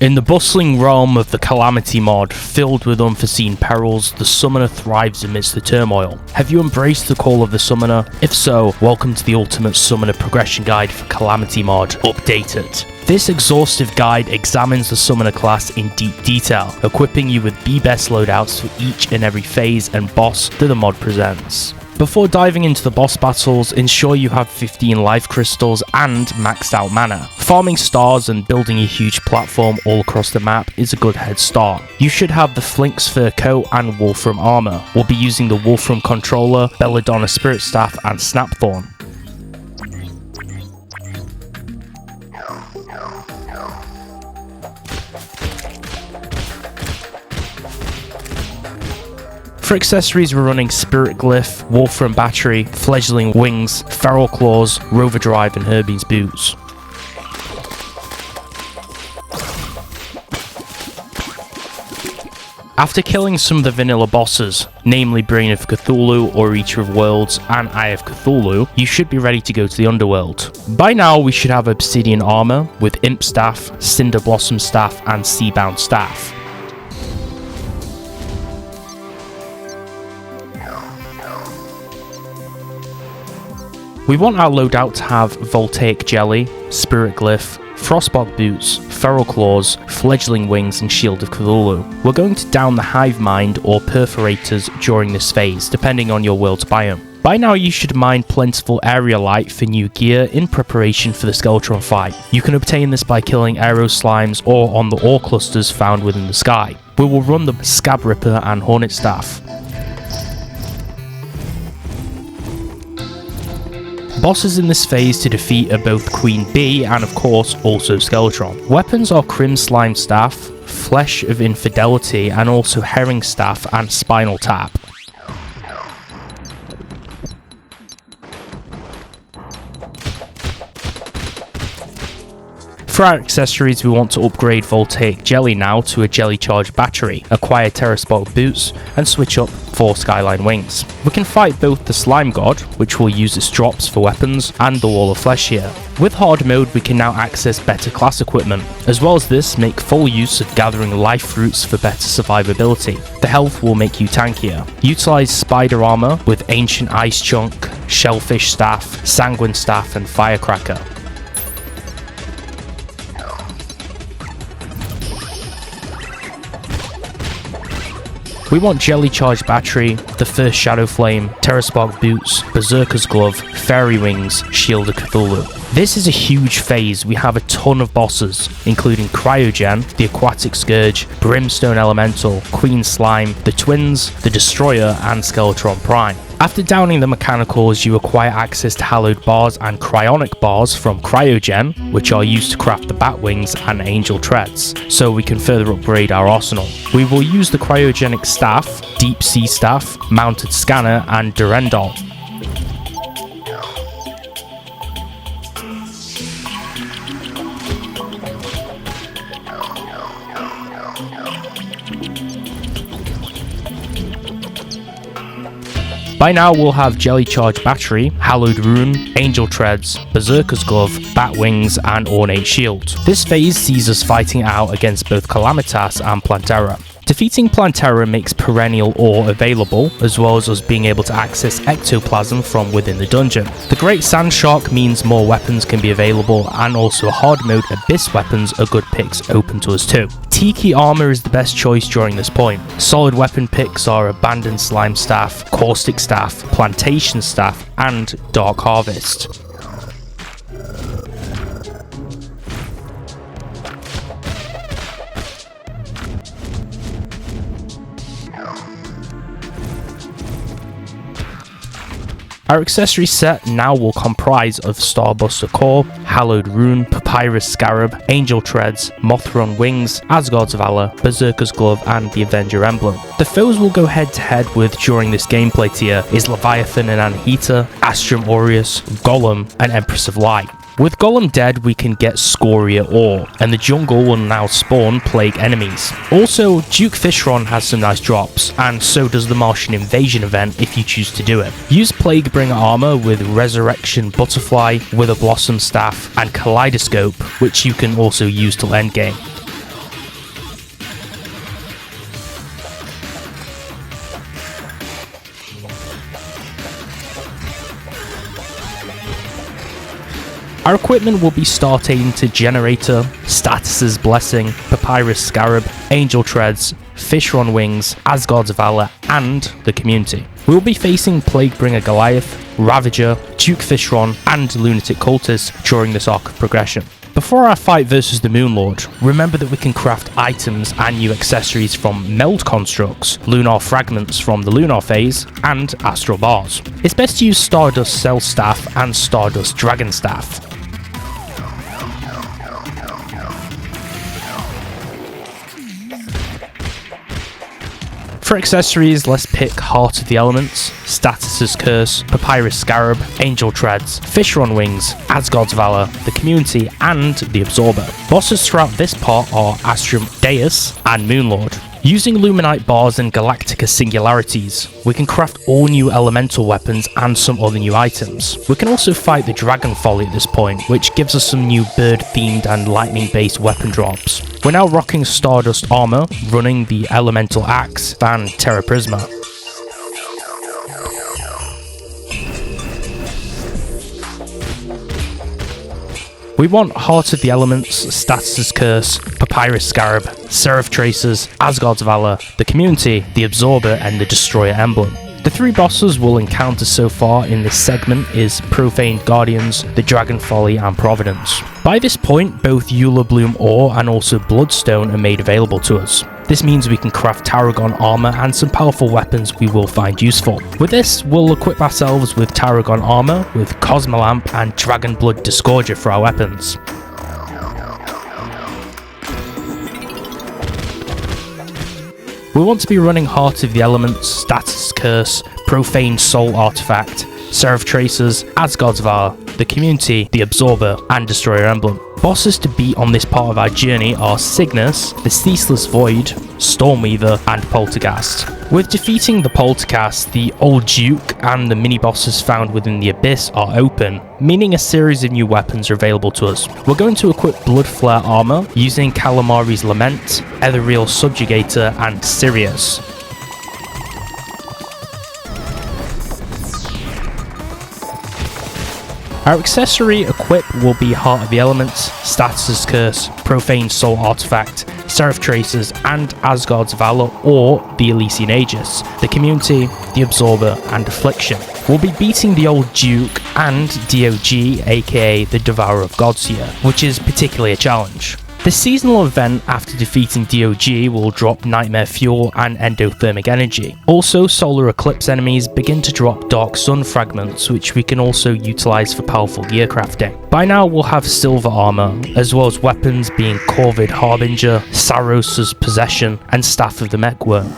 In the bustling realm of the Calamity Mod, filled with unforeseen perils, the Summoner thrives amidst the turmoil. Have you embraced the call of the Summoner? If so, welcome to the Ultimate Summoner Progression Guide for Calamity Mod, Updated. This exhaustive guide examines the Summoner class in deep detail, equipping you with the best loadouts for each and every phase and boss that the mod presents. Before diving into the boss battles, ensure you have 15 life crystals and maxed out mana. Farming stars and building a huge platform all across the map is a good head start. You should have the Flink's fur coat and Wolfram armor. We'll be using the Wolfram controller, Belladonna spirit staff and Snapthorn. For accessories, we're running Spirit Glyph, Wolfram Battery, Fledgling Wings, Feral Claws, Rover Drive and Herbe's Boots. After killing some of the vanilla bosses, namely Brain of Cthulhu or Eater of Worlds and Eye of Cthulhu, you should be ready to go to the Underworld. By now we should have Obsidian Armor with Imp Staff, Cinder Blossom Staff and Seabound Staff. We want our loadout to have Voltaic Jelly, Spirit Glyph, Frostbog Boots, Feral Claws, Fledgling Wings and Shield of Cthulhu. We're going to down the Hive Mind or Perforators during this phase, depending on your world's biome. By now you should mine plentiful area light for new gear in preparation for the Skeletron fight. You can obtain this by killing arrow slimes or on the ore clusters found within the sky. We will run the Scab Ripper and Hornet Staff. Bosses in this phase to defeat are both Queen Bee and of course also Skeletron. Weapons are Crim Slime Staff, Flesh of Infidelity and also Herring Staff and Spinal Tap. For our accessories, we want to upgrade Voltaic Jelly now to a Jelly Charged Battery, acquire Terraspark Boots, and switch up 4 Skyline Wings. We can fight both the Slime God, which will use its drops for weapons, and the Wall of Flesh here. With Hard Mode, we can now access better class equipment. As well as this, make full use of gathering life fruits for better survivability. The health will make you tankier. Utilize Spider Armor with Ancient Ice Chunk, Shellfish Staff, Sanguine Staff, and Firecracker. We want Jelly Charged Battery, the first Shadow Flame, Terraspark Boots, Berserker's Glove, Fairy Wings, Shield of Cthulhu. This is a huge phase. We have a ton of bosses, including Cryogen, the Aquatic Scourge, Brimstone Elemental, Queen Slime, the Twins, the Destroyer, and Skeletron Prime. After downing the mechanicals, you acquire access to Hallowed Bars and Cryonic Bars from Cryogen, which are used to craft the Bat Wings and Angel Treads, so we can further upgrade our arsenal. We will use the Cryogenic Staff, Deep Sea Staff, Mounted Scanner, and Durendal. By now we'll have Jelly Charged Battery, Hallowed Rune, Angel Treads, Berserker's Glove, Bat Wings and Ornate Shield. This phase sees us fighting out against both Calamitas and Plantera. Defeating Plantera makes perennial ore available, as well as us being able to access ectoplasm from within the dungeon. The Great Sand Shark means more weapons can be available, and also hard mode abyss weapons are good picks open to us too. Tiki Armor is the best choice during this point. Solid weapon picks are Abandoned Slime Staff, Caustic Staff, Plantation Staff, and Dark Harvest. Our accessory set now will comprise of Starbuster Core, Hallowed Rune, Papyrus Scarab, Angel Treads, Mothron Wings, Asgard's Valor, Berserker's Glove and the Avenger Emblem. The foes we'll go head to head with during this gameplay tier is Leviathan and Anahita, Astrum Aureus, Golem and Empress of Light. With Golem dead, we can get Scoria Ore, and the jungle will now spawn plague enemies. Also, Duke Fishron has some nice drops, and so does the Martian Invasion event if you choose to do it. Use Plaguebringer armor with Resurrection Butterfly, Wither Blossom Staff, and Kaleidoscope, which you can also use till endgame. Our equipment will be Star Tainted Generator, Status's Blessing, Papyrus Scarab, Angel Treads, Fishron Wings, Asgard's Valor, and the Community. We will be facing Plaguebringer Goliath, Ravager, Duke Fishron, and Lunatic Cultists during this arc of progression. Before our fight versus the Moonlord, remember that we can craft items and new accessories from Meld Constructs, Lunar Fragments from the Lunar Phase, and Astral Bars. It's best to use Stardust Cell Staff and Stardust Dragon Staff. For accessories, let's pick Heart of the Elements, Status's Curse, Papyrus Scarab, Angel Treads, Fishron Wings, Asgard's Valor, the Community, and the Absorber. Bosses throughout this part are Astrum Deus and Moonlord. Using Luminite Bars and Galactica Singularities, we can craft all new elemental weapons and some other new items. We can also fight the Dragon Folly at this point, which gives us some new bird-themed and lightning-based weapon drops. We're now rocking Stardust Armor, running the Elemental Axe and Terra Prisma. We want Heart of the Elements, Status's Curse, Papyrus Scarab, Seraph Tracers, Asgard's Valor, the Community, the Absorber, and the Destroyer Emblem. The three bosses we'll encounter so far in this segment is Profaned Guardians, the Dragon Folly, and Providence. By this point, both Eula Bloom Ore and also Bloodstone are made available to us. This means we can craft Tarragon armor and some powerful weapons we will find useful. With this, we'll equip ourselves with Tarragon armor, with Cosmolamp and Dragon Blood Disgorger for our weapons. We want to be running Heart of the Elements, Status Curse, Profane Soul Artifact, Seraph Tracers, Asgard's Valor, the Community, the Absorber, and Destroyer Emblem. Bosses to beat on this part of our journey are Cygnus, the Ceaseless Void, Stormweaver, and Polterghast. With defeating the Polterghast, the Old Duke and the mini-bosses found within the Abyss are open, meaning a series of new weapons are available to us. We're going to equip Bloodflare armor using Calamari's Lament, Ethereal Subjugator, and Sirius. Our accessory equip will be Heart of the Elements, Status's Curse, Profane Soul Artifact, Seraph Tracers, and Asgard's Valor or the Elysian Aegis, the Community, the Absorber, and Affliction. We'll be beating the Old Duke and DOG, aka the Devourer of Gods here, which is particularly a challenge. The seasonal event after defeating DOG will drop Nightmare Fuel and Endothermic Energy. Also, Solar Eclipse enemies begin to drop Dark Sun Fragments, which we can also utilise for powerful gear crafting. By now we'll have Silver Armour, as well as weapons being Corvid Harbinger, Saros's Possession, and Staff of the Mechworm.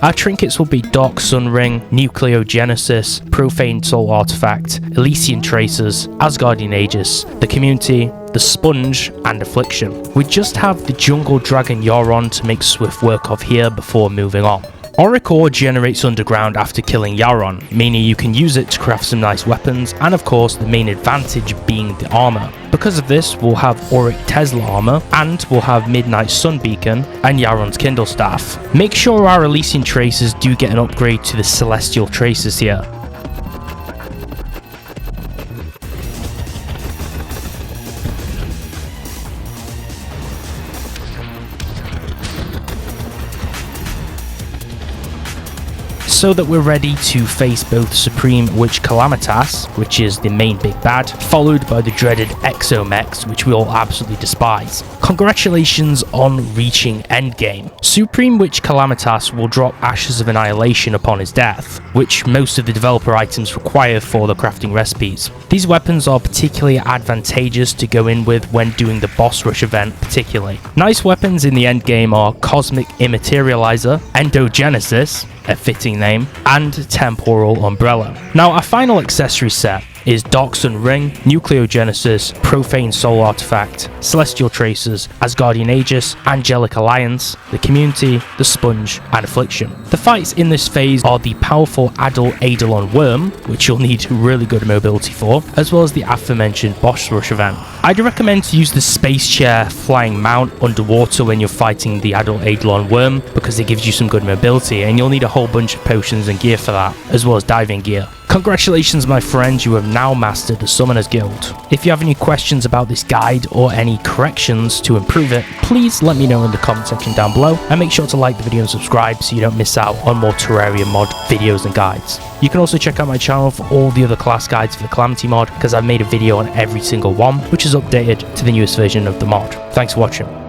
Our trinkets will be Dark Sun Ring, Nucleogenesis, Profane Soul Artifact, Elysian Tracers, Asgardian Aegis, the Community, the Sponge, and Affliction. We just have the Jungle Dragon Yharon to make swift work of here before moving on. Auric Ore generates underground after killing Yharon, meaning you can use it to craft some nice weapons, and of course the main advantage being the armor. Because of this, we'll have Auric Tesla armor, and we'll have Midnight Sun Beacon and Yharon's Kindle Staff. Make sure our Elysian Tracers do get an upgrade to the Celestial Tracers here. So that we're ready to face both Supreme Witch Calamitas, which is the main big bad, followed by the dreaded Exomechs, which we all absolutely despise. Congratulations on reaching Endgame. Supreme Witch Calamitas will drop Ashes of Annihilation upon his death, which most of the developer items require for the crafting recipes. These weapons are particularly advantageous to go in with when doing the boss rush event particularly. Nice weapons in the endgame are Cosmic Immaterializer, Endogenesis, a fitting name, and Temporal Umbrella. Now our final accessory set is Dark Sun Ring, Nucleogenesis, Profane Soul Artifact, Celestial Tracers, Asgardian Aegis, Angelic Alliance, the Community, the Sponge, and Affliction. The fights in this phase are the powerful Adult Eidolon Worm, which you'll need really good mobility for, as well as the aforementioned Boss Rush event. I'd recommend to use the Space Chair Flying Mount underwater when you're fighting the Adult Eidolon Worm, because it gives you some good mobility, and you'll need a whole bunch of potions and gear for that, as well as diving gear. Congratulations my friends, you have now mastered the Summoners Guild. If you have any questions about this guide or any corrections to improve it, please let me know in the comment section down below, and make sure to like the video and subscribe so you don't miss out on more Terraria mod videos and guides. You can also check out my channel for all the other class guides for the Calamity mod, because I've made a video on every single one, which is updated to the newest version of the mod. Thanks for watching.